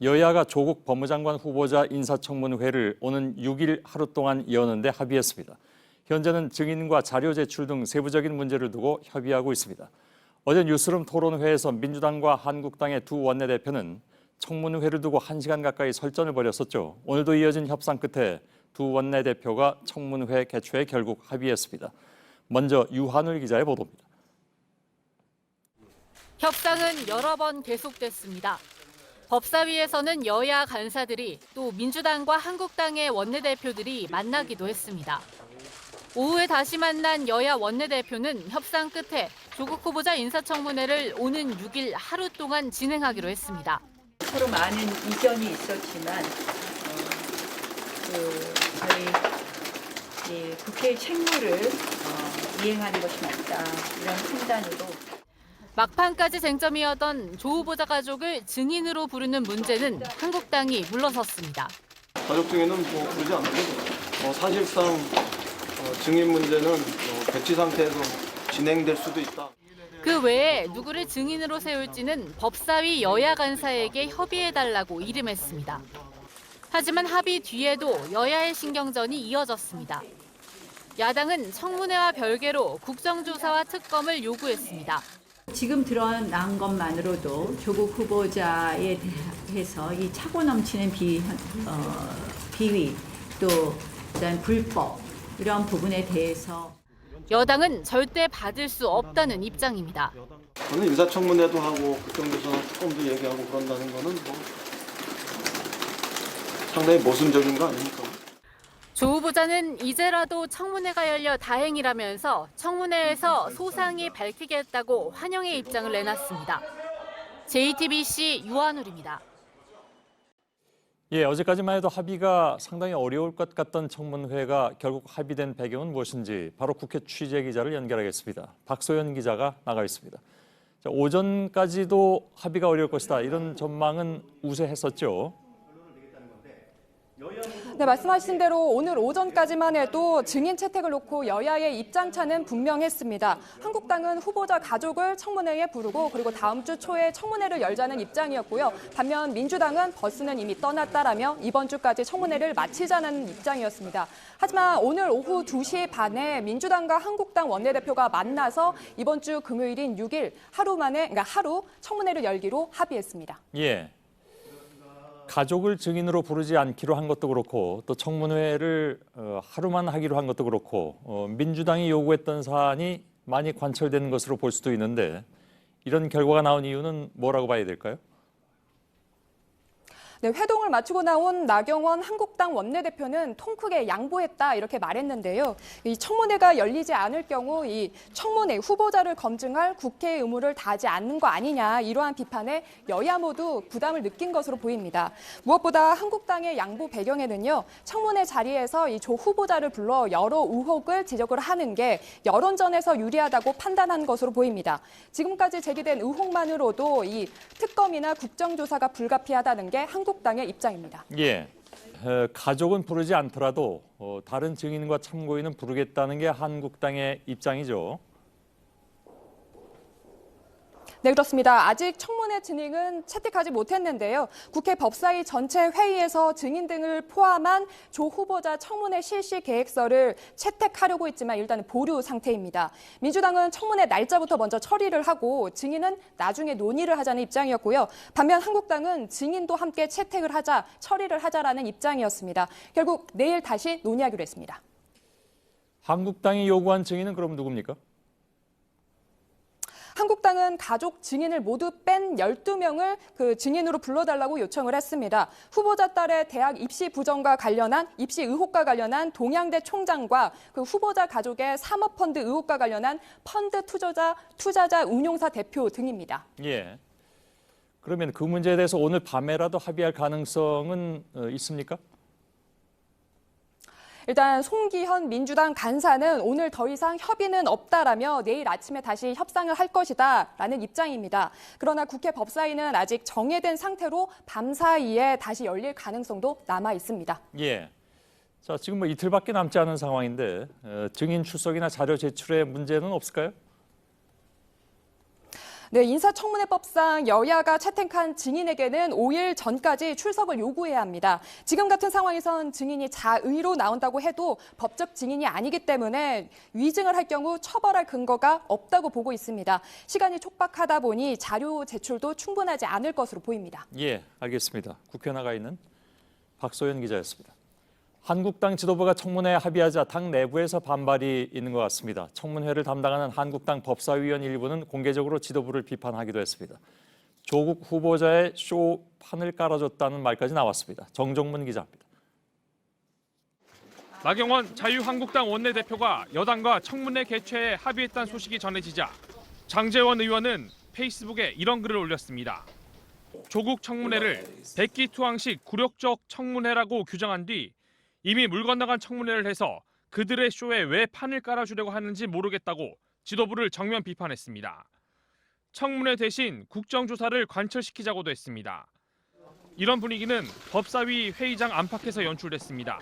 여야가 조국 법무장관 후보자 인사청문회를 오는 6일 하루 동안 여는데 합의했습니다. 현재는 증인과 자료 제출 등 세부적인 문제를 두고 협의하고 있습니다. 어제 뉴스룸 토론회에서 민주당과 한국당의 두 원내대표는 청문회를 두고 1시간 가까이 설전을 벌였었죠. 오늘도 이어진 협상 끝에 두 원내대표가 청문회 개최에 결국 합의했습니다. 먼저 유한울 기자의 보도입니다. 협상은 여러 번 계속됐습니다. 법사위에서는 여야 간사들이 또 민주당과 한국당의 원내대표들이 만나기도 했습니다. 오후에 다시 만난 여야 원내대표는 협상 끝에 조국 후보자 인사청문회를 오는 6일 하루 동안 진행하기로 했습니다. 서로 많은 이견이 있었지만 저희 국회의 책무를 이행하는 것이 맞다 이런 판단으로. 막판까지 쟁점이었던 조 후보자 가족을 증인으로 부르는 문제는 한국당이 물러섰습니다. 가족 증인은 부르지 않고 사실상 증인 문제는 배치 상태에서 진행될 수도 있다. 그 외에 누구를 증인으로 세울지는 법사위 여야 간사에게 협의해달라고 일임했습니다. 하지만 합의 뒤에도 여야의 신경전이 이어졌습니다. 야당은 청문회와 별개로 국정조사와 특검을 요구했습니다. 지금 드러난 것만으로도 조국 후보자에 대해서 이 차고 넘치는 비위 또 그다음 불법 이런 부분에 대해서 여당은 절대 받을 수 없다는 입장입니다. 저는 인사청문회도 하고 국정조사 특검도 얘기하고 그런다는 거는 상당히 모순적인 거 아닙니까? 조 후보자는 이제라도 청문회가 열려 다행이라면서 청문회에서 소상히 밝히겠다고 환영의 입장을 내놨습니다. JTBC 유한울입니다. 어제까지만 해도 합의가 상당히 어려울 것 같던 청문회가 결국 합의된 배경은 무엇인지 바로 국회 취재 기자를 연결하겠습니다. 박소연 기자가 나가 있습니다. 오전까지도 합의가 어려울 것이다 이런 전망은 우세했었죠. 네, 말씀하신 대로 오늘 오전까지만 해도 증인 채택을 놓고 여야의 입장차는 분명했습니다. 한국당은 후보자 가족을 청문회에 부르고 그리고 다음 주 초에 청문회를 열자는 입장이었고요. 반면 민주당은 버스는 이미 떠났다라며 이번 주까지 청문회를 마치자는 입장이었습니다. 하지만 오늘 오후 2시 반에 민주당과 한국당 원내대표가 만나서 이번 주 금요일인 6일 하루 청문회를 열기로 합의했습니다. 가족을 증인으로 부르지 않기로 한 것도 그렇고 또 청문회를 하루만 하기로 한 것도 그렇고 민주당이 요구했던 사안이 많이 관철되는 것으로 볼 수도 있는데 이런 결과가 나온 이유는 뭐라고 봐야 될까요? 네, 회동을 마치고 나온 나경원 한국당 원내대표는 통 크게 양보했다 이렇게 말했는데요. 이 청문회가 열리지 않을 경우 이 청문회 후보자를 검증할 국회의 의무를 다하지 않는 거 아니냐 이러한 비판에 여야 모두 부담을 느낀 것으로 보입니다. 무엇보다 한국당의 양보 배경에는요. 청문회 자리에서 이 조 후보자를 불러 여러 의혹을 지적을 하는 게 여론전에서 유리하다고 판단한 것으로 보입니다. 지금까지 제기된 의혹만으로도 이 특검이나 국정조사가 불가피하다는 게 한국당의 입장입니다. 가족은 부르지 않더라도 다른 증인과 참고인은 부르겠다는 게 한국당의 입장이죠. 네, 그렇습니다. 아직 청문회 진행은 채택하지 못했는데요. 국회 법사위 전체 회의에서 증인 등을 포함한 조 후보자 청문회 실시 계획서를 채택하려고 했지만 일단은 보류 상태입니다. 민주당은 청문회 날짜부터 먼저 처리를 하고 증인은 나중에 논의를 하자는 입장이었고요. 반면 한국당은 증인도 함께 채택을 하자, 처리를 하자라는 입장이었습니다. 결국 내일 다시 논의하기로 했습니다. 한국당이 요구한 증인은 그럼 누굽니까? 한국당은 가족 증인을 모두 뺀 12명을 그 증인으로 불러달라고 요청을 했습니다. 후보자 딸의 대학 입시 부정과 관련한 입시 의혹과 관련한 동양대 총장과 그 후보자 가족의 사모펀드 의혹과 관련한 펀드 투자자 운용사 대표 등입니다. 그러면 그 문제에 대해서 오늘 밤에라도 합의할 가능성은 있습니까? 일단 송기현 민주당 간사는 오늘 더 이상 협의는 없다라며 내일 아침에 다시 협상을 할 것이다라는 입장입니다. 그러나 국회 법사위는 아직 정해된 상태로 밤 사이에 다시 열릴 가능성도 남아 있습니다. 자, 지금 이틀밖에 남지 않은 상황인데 증인 출석이나 자료 제출에 문제는 없을까요? 네, 인사청문회법상 여야가 채택한 증인에게는 5일 전까지 출석을 요구해야 합니다. 지금 같은 상황에선 증인이 자의로 나온다고 해도 법적 증인이 아니기 때문에 위증을 할 경우 처벌할 근거가 없다고 보고 있습니다. 시간이 촉박하다 보니 자료 제출도 충분하지 않을 것으로 보입니다. 예, 알겠습니다. 국회에 나가 있는 박소연 기자였습니다. 한국당 지도부가 청문회에 합의하자 당 내부에서 반발이 있는 것 같습니다. 청문회를 담당하는 한국당 법사위원 일부는 공개적으로 지도부를 비판하기도 했습니다. 조국 후보자의 쇼판을 깔아줬다는 말까지 나왔습니다. 정종문 기자입니다. 나경원 자유한국당 원내대표가 여당과 청문회 개최에 합의했다는 소식이 전해지자 장제원 의원은 페이스북에 이런 글을 올렸습니다. 조국 청문회를 백기투항식 굴욕적 청문회라고 규정한 뒤 이미 물 건너간 청문회를 해서 그들의 쇼에 왜 판을 깔아주려고 하는지 모르겠다고 지도부를 정면 비판했습니다. 청문회 대신 국정조사를 관철시키자고도 했습니다. 이런 분위기는 법사위 회의장 안팎에서 연출됐습니다.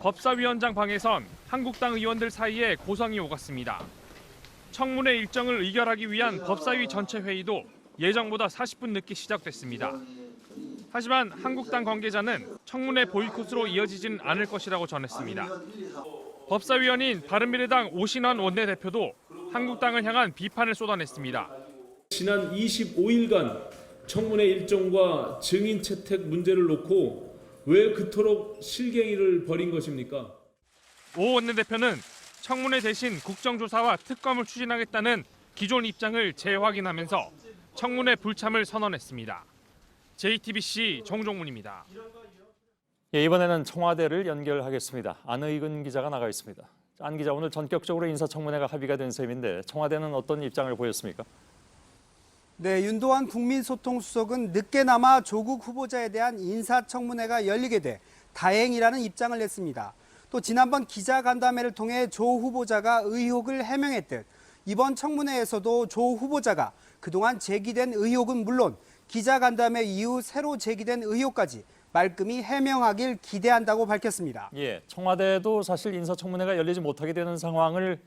법사위원장 방에선 한국당 의원들 사이에 고성이 오갔습니다. 청문회 일정을 의결하기 위한 법사위 전체 회의도 예정보다 40분 늦게 시작됐습니다. 하지만 한국당 관계자는 청문회 보이콧으로 이어지진 않을 것이라고 전했습니다. 법사위원인 바른미래당 오신환 원내대표도 한국당을 향한 비판을 쏟아냈습니다. 지난 25일간 청문회 일정과 증인 채택 문제를 놓고 왜 그토록 실갱이를 벌인 것입니까? 오 원내대표는 청문회 대신 국정조사와 특검을 추진하겠다는 기존 입장을 재확인하면서 청문회 불참을 선언했습니다. JTBC 정종문입니다. 예, 이번에는 청와대를 연결하겠습니다. 안의근 기자가 나가 있습니다. 안 기자, 오늘 전격적으로 인사청문회가 합의가 된 셈인데 청와대는 어떤 입장을 보였습니까? 네, 윤도환 국민소통수석은 늦게나마 조국 후보자에 대한 인사청문회가 열리게 돼 다행이라는 입장을 냈습니다. 또 지난번 기자간담회를 통해 조 후보자가 의혹을 해명했듯 이번 청문회에서도 조 후보자가 그동안 제기된 의혹은 물론 기자간담회 이후 새로 제기된 의혹까지 말끔히 해명하길 기대한다고 밝혔습니다. 예, 청와대도 사실 인사청문회가 열리지 못하게 되는 상황을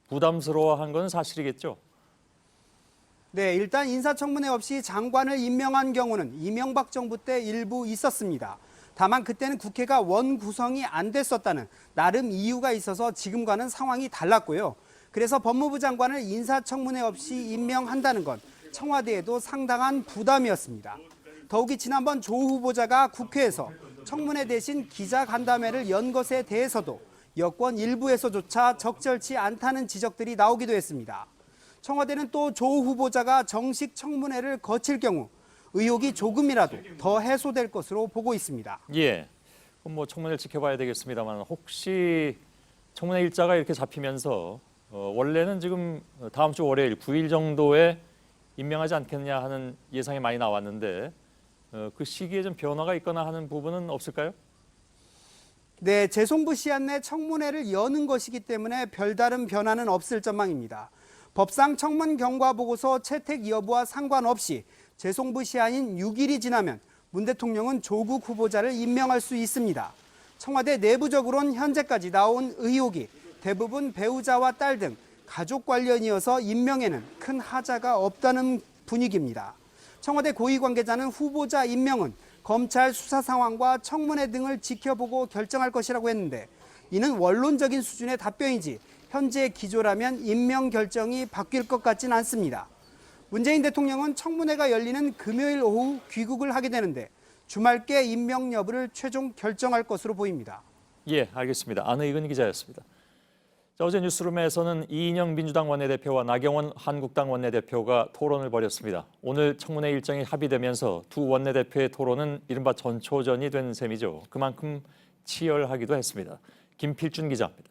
부담스러워한 건 사실이겠죠? 네, 일단 인사청문회 없이 장관을 임명한 경우는 이명박 정부 때 일부 있었습니다. 다만 그때는 국회가 원구성이 안 됐었다는 나름 이유가 있어서 지금과는 상황이 달랐고요. 그래서 법무부 장관을 인사청문회 없이 임명한다는 건 청와대에도 상당한 부담이었습니다. 더욱이 지난번 조 후보자가 국회에서 청문회 대신 기자간담회를 연 것에 대해서도 여권 일부에서조차 적절치 않다는 지적들이 나오기도 했습니다. 청와대는 또 조 후보자가 정식 청문회를 거칠 경우 의혹이 조금이라도 더 해소될 것으로 보고 있습니다. 예, 그럼 뭐 청문회를 지켜봐야 되겠습니다만 혹시 청문회 일자가 이렇게 잡히면서 원래는 지금 다음 주 월요일 9일 정도에 임명하지 않겠느냐 하는 예상이 많이 나왔는데 그 시기에 좀 변화가 있거나 하는 부분은 없을까요? 네, 재송부 시한 내 청문회를 여는 것이기 때문에 별다른 변화는 없을 전망입니다. 법상 청문 경과 보고서 채택 여부와 상관없이 재송부 시한인 6일이 지나면 문 대통령은 조국 후보자를 임명할 수 있습니다. 청와대 내부적으로는 현재까지 나온 의혹이 대부분 배우자와 딸 등 가족 관련이어서 임명에는 큰 하자가 없다는 분위기입니다. 청와대 고위 관계자는 후보자 임명은 검찰 수사 상황과 청문회 등을 지켜보고 결정할 것이라고 했는데 이는 원론적인 수준의 답변이지 현재 기조라면 임명 결정이 바뀔 것 같진 않습니다. 문재인 대통령은 청문회가 열리는 금요일 오후 귀국을 하게 되는데 주말께 임명 여부를 최종 결정할 것으로 보입니다. 예, 알겠습니다. 안의근 기자였습니다. 자, 어제 뉴스룸에서는 이인영 민주당 원내대표와 나경원 한국당 원내대표가 토론을 벌였습니다. 오늘 청문회 일정이 합의되면서 두 원내대표의 토론은 이른바 전초전이 된 셈이죠. 그만큼 치열하기도 했습니다. 김필준 기자입니다.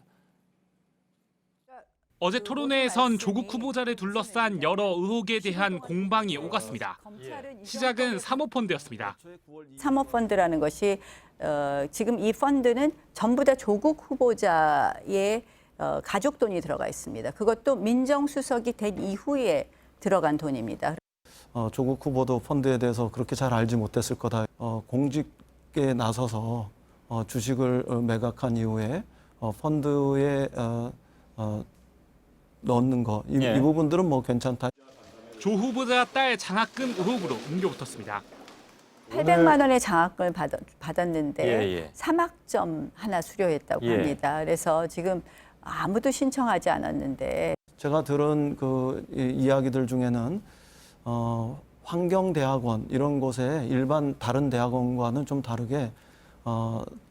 어제 토론회에선 조국 후보자를 둘러싼 여러 의혹에 대한 공방이 오갔습니다. 시작은 사모펀드였습니다. 사모펀드라는 것이 지금 이 펀드는 전부 다 조국 후보자의 가족 돈이 들어가 있습니다. 그것도 민정수석이 된 이후에 들어간 돈입니다. 조국 후보도 펀드에 대해서 그렇게 잘 알지 못했을 거다. 공직에 나서서 주식을 매각한 이후에 펀드에 넣는 거, 이 부분들은 뭐 괜찮다. 조 후보자 딸 장학금 의혹으로 옮겨붙었습니다. 800만 원의 장학금을 받았는데 예. 3학점 하나 수료했다고 예. 합니다. 그래서 지금 아무도 신청하지 않았는데 제가 들은 그 이야기들 중에는 환경대학원 이런 곳에 일반 다른 대학원과는 좀 다르게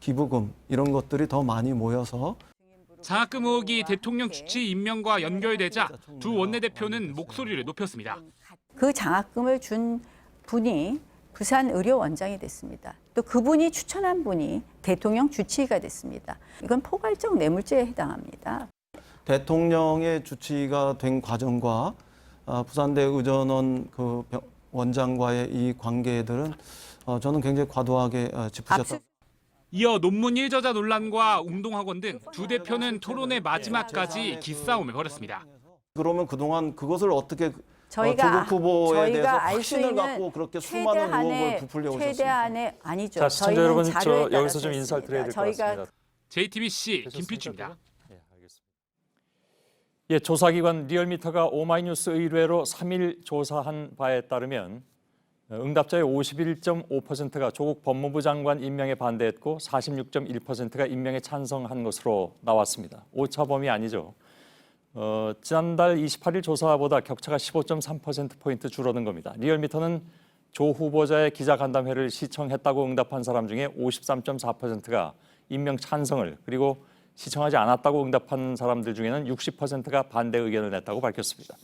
기부금 이런 것들이 더 많이 모여서 장학금 의혹이 대통령 주치 임명과 연결되자 두 원내대표는 목소리를 높였습니다. 그 장학금을 준 분이 부산의료원장이 됐습니다. 또 그분이 추천한 분이 대통령 주치의가 됐습니다. 이건 포괄적 뇌물죄에 해당합니다. 대통령의 주치가 된 과정과 부산대 의전원 그 원장과의 이 관계들은 저는 굉장히 과도하게 짚으셨다. 이어 논문 일저자 논란과 웅동학원 등 두 대표는 토론의 마지막까지 기싸움을 벌였습니다. 그러면 그동안 그것을 어떻게 저희가 조국 후보에 대해서 알 수 확신을 있는 갖고 그렇게 수많은 의혹을 부풀려 오셨습니까? 최대한의 아니죠. 자, 시청자 저희는 여러분, 자료에 저 여기서 따라서 좀 인사를 드려야 될 것 했습니다. 같습니다. JTBC 김필주입니다. 예, 알겠습니다. 예, 조사기관 리얼미터가 오마이뉴스 의뢰로 3일 조사한 바에 따르면 응답자의 51.5%가 조국 법무부 장관 임명에 반대했고 46.1%가 임명에 찬성한 것으로 나왔습니다. 오차범위 아니죠. 지난달 28일 조사보다 격차가 15.3%포인트 줄어든 겁니다. 리얼미터는 조 후보자의 기자간담회를 시청했다고 응답한 사람 중에 53.4%가 임명 찬성을, 그리고 시청하지 않았다고 응답한 사람들 중에는 60%가 반대 의견을 냈다고 밝혔습니다.